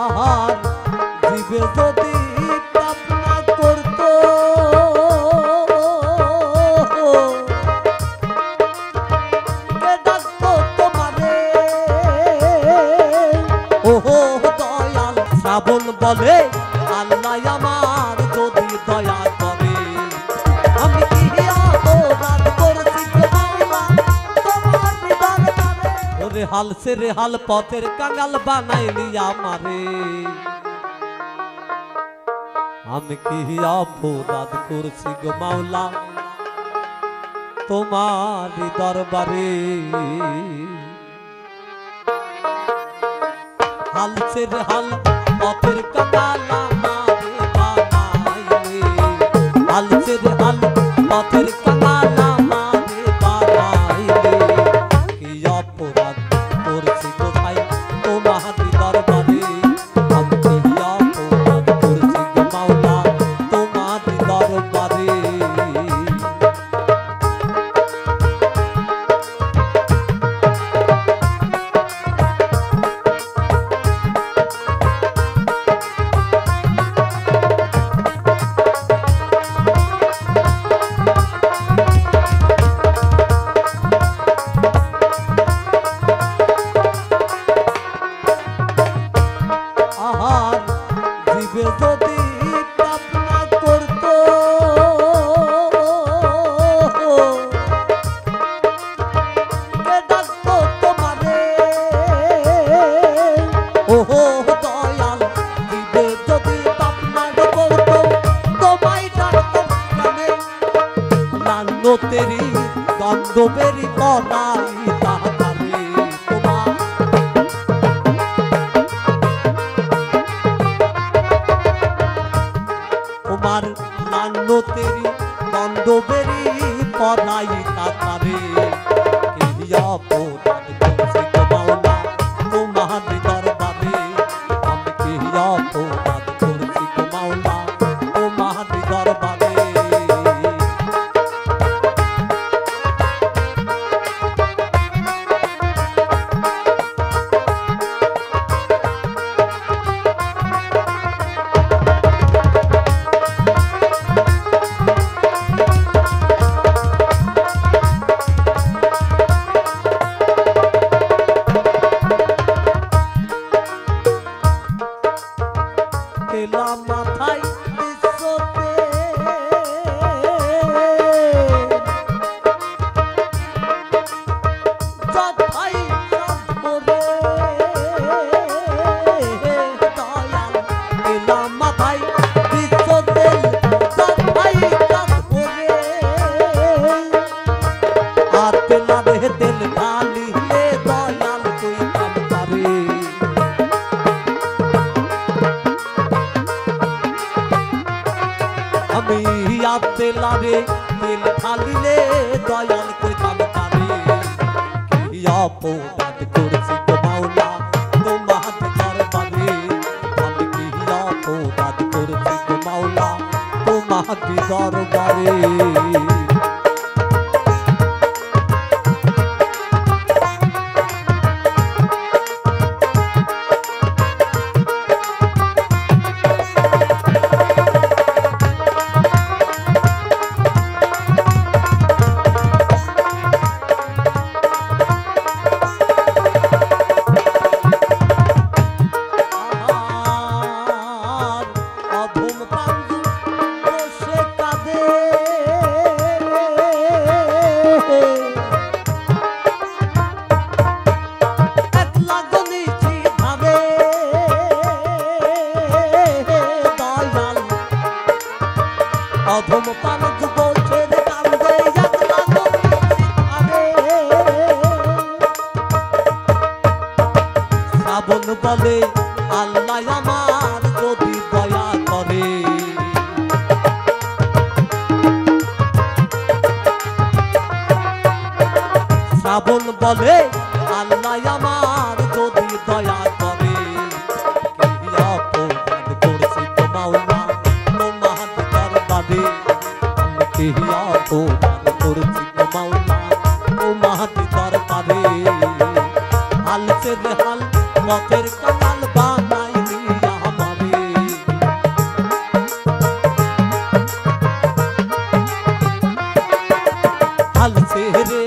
আহার জীবে যদি পাপ না করতো কে ডাকতো তোমারে ওহো দয়াল শ্রাবণ বলে আল্লাহ আমার যদি দয়া করে আমি কি অপরাধ করেছি মাওলা তোমার দরবারে ওরে হাল ছেড়ে হাল পথের কাঙাল বানাইলি আমারে আমি কি অপরাধ করেছি গো মাওলা তোমার দরবারে হাল ছেড়ে হাল পথের কাঙাল আমারে বানাইলি হাল ছেড়ে হাল পথের কাঙাল আমারে বানাইলি কি অপরাধ করেছি গো ভাই তোমার দরবারে আমি কি অপরাধ করেছি গো মাওলা তোমার দরবারে আহার জীবে যদি পাপ না করতো কে ডাকতো তোমারে ওহো দয়াল জীবে যদি পাপ না করতো তোমায় ডাকতাম কানে নান্নো তেরি গন্ধবেরি করাই তাহারে তোমার নান্নো তেরি গন্ধবেরি পড়াই তাতারে কি অপরাধ করেছি গো মাওলা তোমার দরবারে আমি কি অপরাধ করেছি গো মাওলা তোমার দরবারে তেলা মাথায় বিশ্বতে যথাই করে দয়াল তেলা মাথায় বিশ্বতে যথাই করে আর তেলা রে তেল ঢালিলে দয়াল তুই কাম পারে আমি তেলারে তেল ঢালিলে দয়াল কই কাম পারে কি অপরাধ করেছি গো মাওলা তোমার দরবারে আমি কি অপরাধ করেছি গো মাওলা তোমার দরবারে অধম পানজ বলছে রে কান্দে একলা আরে শ্রাবণ বলে আল্লাহ আমার যদি দয়া করে শ্রাবণ বলে আল্লাহ আমার যদি দয়া করে কি অপরাধ করেছি গো মাওলা তোমার দরবারে আমি কি অপরাধ করেছি গো মাওলা তোমার দরবারে হাল ছেড়ে হাল পথের কাঙাল বানা গেছে রে